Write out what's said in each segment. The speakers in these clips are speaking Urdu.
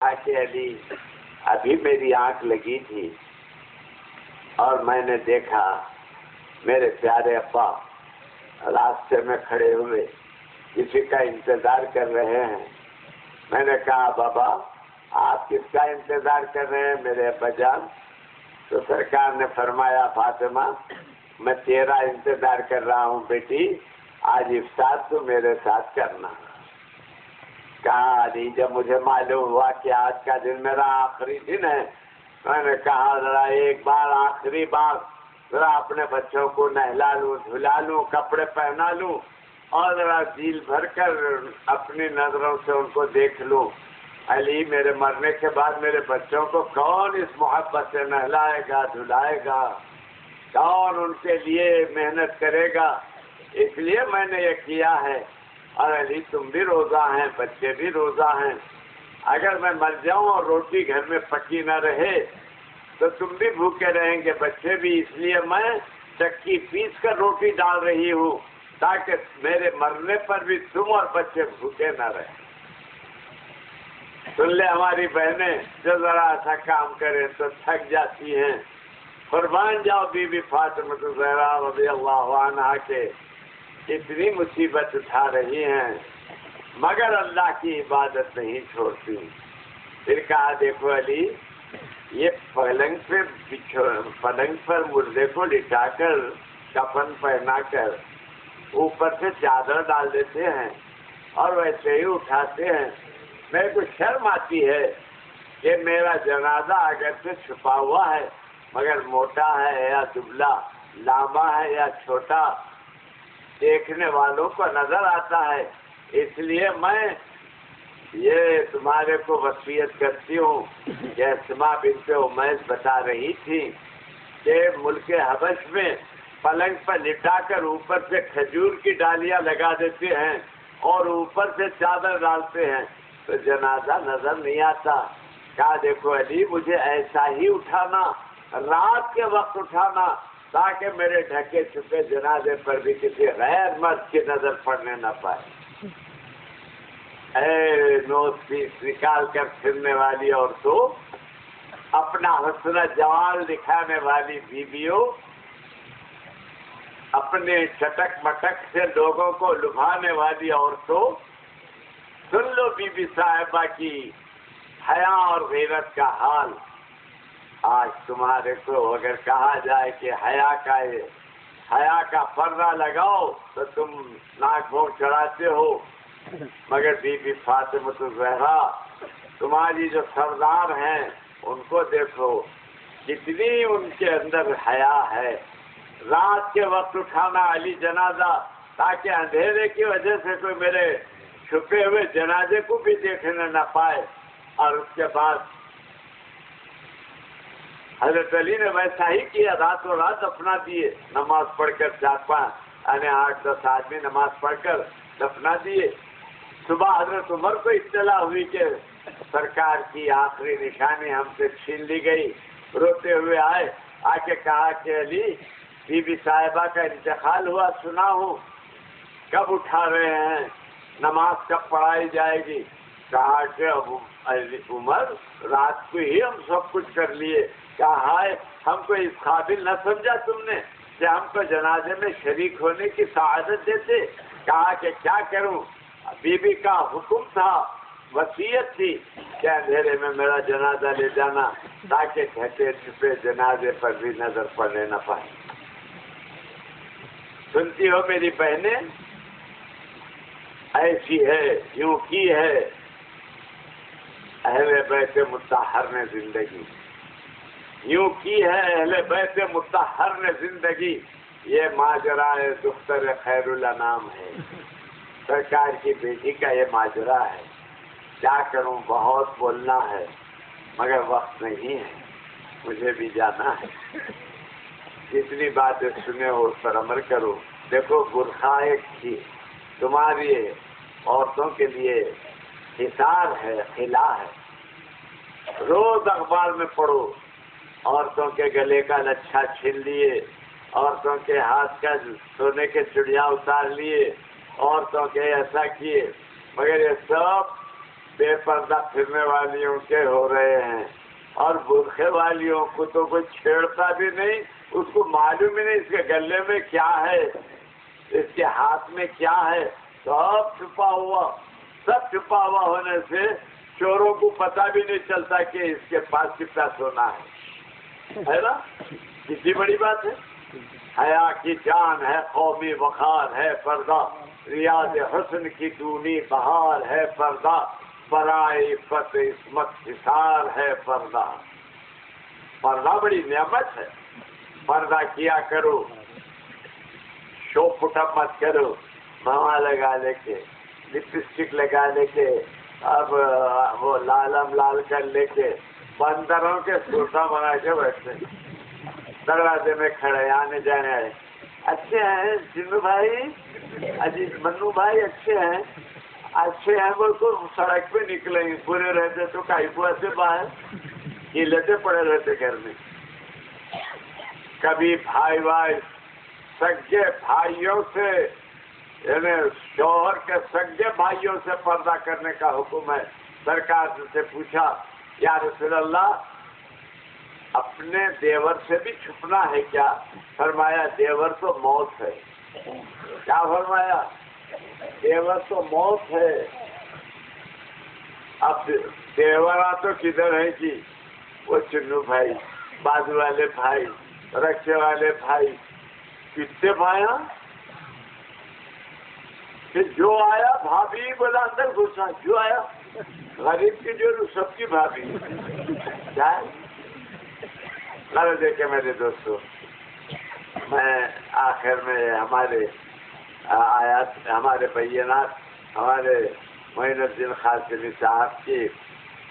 کہ علی ابھی میری آنکھ لگی تھی اور میں نے دیکھا میرے پیارے ابا راستے میں کھڑے ہوئے کسی کا انتظار کر رہے ہیں. میں نے کہا بابا آپ کس کا انتظار کر رہے ہیں میرے ابا جان؟ تو سرکار نے فرمایا فاطمہ میں تیرا انتظار کر رہا ہوں بیٹی، آج افطار تو میرے ساتھ کرنا. کہا علی جب مجھے معلوم ہوا کہ آج کا دن میرا آخری دن ہے، میں نے کہا ذرا ایک بار آخری بار ذرا اپنے بچوں کو نہلا لوں دھلا لوں کپڑے پہنا لوں اور ذرا دل بھر کر اپنی نظروں سے ان کو دیکھ لوں. علی میرے مرنے کے بعد میرے بچوں کو کون اس محبت سے نہلائے گا دھلائے گا، کون ان کے لیے محنت کرے گا؟ اس لیے میں نے یہ کیا ہے. اور علی تم بھی روزہ ہیں، بچے بھی روزہ ہیں، اگر میں مر جاؤں اور روٹی گھر میں پکی نہ رہے تو تم بھی بھوکے رہیں گے، بچے بھی. اس لیے میں چکی پیس کر روٹی ڈال رہی ہوں تاکہ میرے مرنے پر بھی تم اور بچے بھوکے نہ رہیں. سن لے ہماری بہنیں جو ذرا ایسا کام کریں تو تھک جاتی ہیں. قربان جاؤ بی بی فاطمہ الزہرا رضی اللہ عنہا کے اتنی مصیبت اٹھا رہی ہیں مگر اللہ کی عبادت نہیں چھوڑتی. پھر کہا دیکھو علی یہ پلنگ پر مردے کو لٹا کر کفن پہنا کر اوپر سے چادر ڈال دیتے ہیں اور ویسے ہی اٹھاتے ہیں. میرے کو شرم آتی ہے کہ میرا جنازہ اگر سے چھپا ہوا ہے مگر موٹا ہے یا دبلا، لامبا ہے یا چھوٹا، دیکھنے والوں کو نظر آتا ہے. اس لیے میں یہ تمہارے کو وصیت کرتی ہوں کہ اسماء بنت امیس بتا رہی تھی کہ ملک حبش میں پلنگ پر لٹا کر اوپر سے کھجور کی ڈالیاں لگا دیتے ہیں اور اوپر سے چادر ڈالتے ہیں تو جنازہ نظر نہیں آتا. کہا دیکھو علی مجھے ایسا ہی اٹھانا، رات کے وقت اٹھانا تاکہ میرے ڈھکے چھپے جنازے پر بھی کسی غیر مرد کی نظر پڑنے نہ پائے. اے نوز پیس نکال کر پھرنے والی عورتوں، اپنا حسن جمال دکھانے والی بیویوں، اپنے چٹک مٹک سے لوگوں کو لبھانے والی عورتوں، سن لو بی بی صاحبہ کی حیا اور غیرت کا حال. آج تمہارے کو اگر کہا جائے کہ حیا کا پردہ لگاؤ تو تم ناک بھونک چڑھاتے ہو، مگر بی بی فاطمہ الزہرا تمہاری جو سردار ہیں ان کو دیکھو کتنی ان کے اندر حیا ہے. رات کے وقت اٹھانا علی جنازہ تاکہ اندھیرے کی وجہ سے کوئی میرے چھپے ہوئے جنازے کو بھی دیکھنے نہ پائے. اور اس کے بعد حضرت علی نے ویسا ہی کیا، راتوں رات دفنا دیے، نماز پڑھ کر 8-10 آدمی نماز پڑھ کر دفنا دیے. صبح حضرت عمر کو اطلاع ہوئی کہ سرکار کی آخری نشانی ہم سے چھین لی گئی. روتے ہوئے آئے، آ کے کہا کہ علی بی بی صاحبہ کا انتقال ہوا سنا ہوں، کب اٹھا رہے ہیں، نماز کب پڑھائی جائے گی؟ کہا کہ عمر رات کو ہی ہم سب کچھ کر لیے. کہا ہائے ہم کو اس قابل نہ سمجھا تم نے کہ ہم کو جنازے میں شریک ہونے کی سعادت دیتے. کہا کہ کیا کروں، بی بی کا حکم تھا، وصیت تھی کہ اندھیرے میں میرا جنازہ لے جانا تاکہ ڈھکے چھپے جنازے پر بھی نظر پڑنے نہ پائے. سنتی ہو میری بہنیں، ایسی ہے، یوں کی ہے اہل بیت مطہر نے زندگی، یوں کی ہے اہل بیت مطہر نے زندگی. یہ ماجرا دختر خیر الانام ہے، سرکار کی بیٹی کا یہ ماجرا ہے. کیا کروں، بہت بولنا ہے مگر وقت نہیں ہے، مجھے بھی جانا ہے. جتنی باتیں سنے ہو اس پر عمل کرو. دیکھو برقع ایک تھی تمہاری عورتوں کے لیے حصار ہے، خلا ہے. روز اخبار میں پڑھو عورتوں کے گلے کا لچھا چھین لیے، عورتوں کے ہاتھ کا سونے کے چڑیا اتار لیے، عورتوں کے ایسا کیے. مگر یہ سب بے پردہ پھرنے والیوں کے ہو رہے ہیں، اور برقعے والیوں کو تو کوئی چھیڑتا بھی نہیں، اس کو معلوم ہی نہیں اس کے گلے میں کیا ہے، اس کے ہاتھ میں کیا ہے، سب چھپا ہوا ہونے سے چوروں کو پتہ بھی نہیں چلتا کہ اس کے پاس کتنا سونا ہے نا؟ کتنی بڑی بات ہے۔ حیا کی جان ہے قومی وقار ہے پردہ، ریاض حسن کی دونی بہار ہے پردہ، برائے عفت عصمت حصار ہے پردہ۔ پردہ بڑی نعمت ہے، پردہ کیا کرو، شو پٹ اپ مت کرو، ماما لگا لے کے، لپسٹک لگا لے کے، اب وہ لالم لال کر لے کے، بندروں کے سوٹا بنا کے بیٹھتے دروازے میں کھڑے آنے جانے آئے، اچھے ہیں جنو بھائی، عزیز منو بھائی اچھے ہیں بول کو سڑک پہ نکلیں گے، برے رہتے تو کائپو سے باہر کھیلتے پڑے رہتے گھر میں۔ کبھی بھائی سگے بھائیوں سے، یعنی شوہر کے سگے بھائیوں سے پردہ کرنے کا حکم ہے۔ سرکار سے پوچھا یا رسول اللہ اپنے دیور سے بھی چھپنا ہے کیا؟ فرمایا دیور تو موت ہے۔ کیا فرمایا؟ دیور تو موت ہے۔ اب دیورا تو کدھر ہے جی؟ وہ چنو بھائی، بازو والے بھائی، رکشے والے بھائی، کتنے بھائیاں کہ جو آیا بھابھی بولا اندر گھسا، جو آیا غریب کی جو سب کی بھابھی کیا ہے؟ دیکھے میرے دوستو، میں آخر میں ہمارے آیات، ہمارے بینات، ہمارے معین الدین قاسمی صاحب کی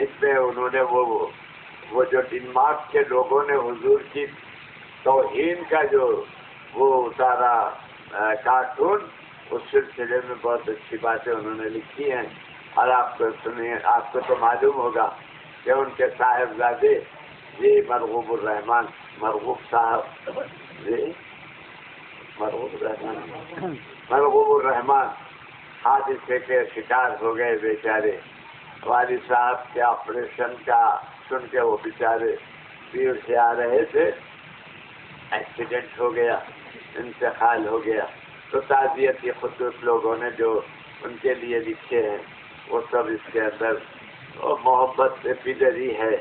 اس میں انہوں نے وہ جو ڈنمارک کے لوگوں نے حضور کی توہین کا جو وہ اتارا کارٹون، اس سلسلے میں بہت اچھی باتیں انہوں نے لکھی ہیں، اور آپ کو سنیے، آپ کو تو معلوم ہوگا کہ ان کے صاحبزادے جی مرغوب الرحمان، مرغوب صاحب جی مرغوب الرحمان حادثے کے شکار ہو گئے بیچارے۔ والد صاحب کے آپریشن کا سن کے وہ بیچارے پیر سے آ رہے تھے، ایکسیڈنٹ ہو گیا، انتقال ہو گیا، تو تعزیتی خطوط لوگوں نے جو ان کے لیے لکھے ہیں وہ سب اس کے اندر محبت سے پدری ہے،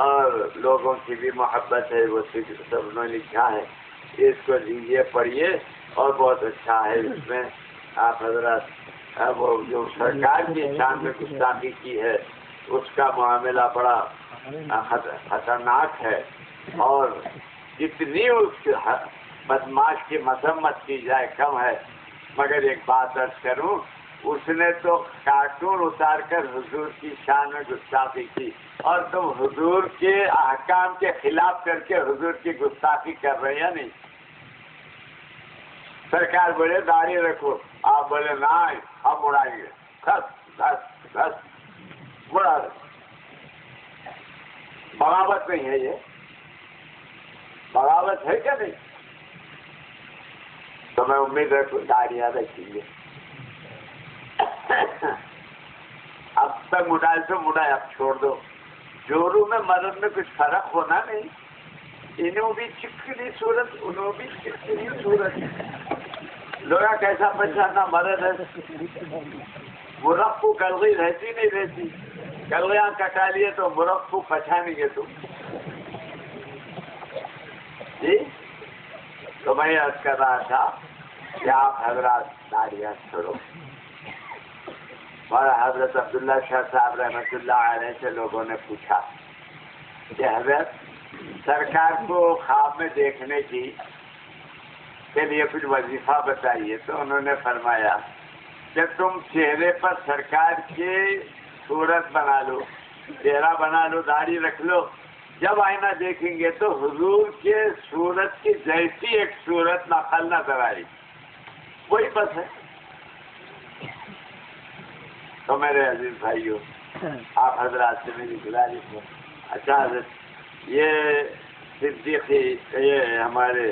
اور لوگوں کی بھی محبت ہے، وہ سب نے لکھا ہے، اس کو لیجیے پڑھیے، اور بہت اچھا ہے۔ اس میں آپ حضرات وہ جو سرکار کی شان میں گستاخی کی ہے اس کا معاملہ بڑا خطرناک ہے، اور جتنی اس بدماش کی مذمت کی جائے کم ہے۔ مگر ایک بات عرض کروں، اس نے تو کارٹون اتار کر حضور کی شان میں گستاخی کی، اور تم حضور کے احکام کے خلاف کر کے حضور کی گستاخی کر رہے ہیں نہیں؟ سرکار بولے داڑھی رکھو، آپ بولے نہیں ہم اڑائیں گے، بس اڑا رہے۔ بغاوت نہیں ہے یہ؟ بغاوت ہے کیا نہیں؟ تو میں امید رکھوں داڑیاں رکھیں گے۔ اب تک مڈائے تو مڈائے، اب چھوڑ دو۔ جورو میں مرد میں کچھ فرق ہونا نہیں، انہوں بھی چکنی صورت، انہوں بھی چکنی صورت، لوگا کیسا پہچانا مرد ہے؟ مرغ کو کلغی رہتی نہیں رہتی، کلغیاں کٹا لیے تو مرغ کو پہچانیں گے تم جی؟ تو میں عرض کر رہا تھا کہ آپ حضرات داڑیاں چھوڑو، اور حضرت عبداللہ شاہ صاحب رحمۃ اللہ علیہ سے لوگوں نے پوچھا کہ حضرت سرکار کو خواب میں دیکھنے کی کے لیے کچھ وظیفہ بتائیے، تو انہوں نے فرمایا کہ تم چہرے پر سرکار کی صورت بنا لو، چہرہ بنا لو، داڑھی رکھ لو، جب آئینہ دیکھیں گے تو حضور کے صورت کی جیسی ایک صورت نقل نظر آئی، وہی بس ہے۔ تو میرے عزیز بھائیوں، آپ حضرات سے میری گزارش ہے، اچھا حضرت یہ صدیقی، یہ ہمارے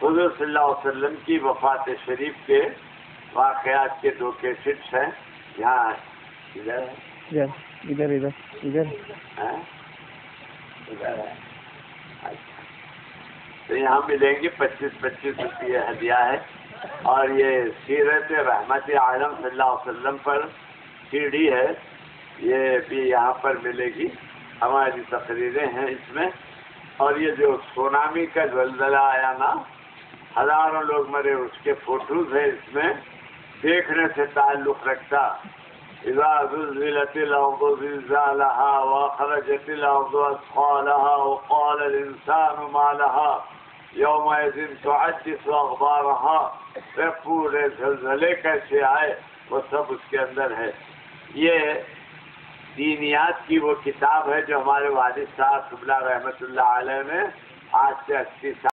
حضور صلی اللہ علیہ وسلم کی وفات شریف کے واقعات کے 2 کیسٹس ہیں، یہاں ادھر ہے ادھر ادھر ادھر ادھر ہے. اچھا تو یہاں ملیں گی 25 روپیے ہدیہ ہے. اور یہ سیرت رحمت عالم صلی اللہ علیہ وسلم پر سی ڈی ہے, یہ بھی یہاں پر ملے گی. ہماری تقریریں ہیں اس میں. اور یہ جو سونامی کا زلزلہ آیا نا, ہزاروں لوگ مرے, اس کے فوٹوز ہیں اس میں, دیکھنے سے تعلق رکھتا. اذا زلزلت الارض زلزالها واخرجت الارض اثقالها وقال الانسان ما لها يومئذ تحدث اخبارها. پورے زلزلے کیسے آئے وہ سب اس کے اندر ہے. یہ دینیات کی وہ کتاب ہے جو ہمارے والد صاحب قبلہ رحمت اللہ علیہ نے آج سے 80 سال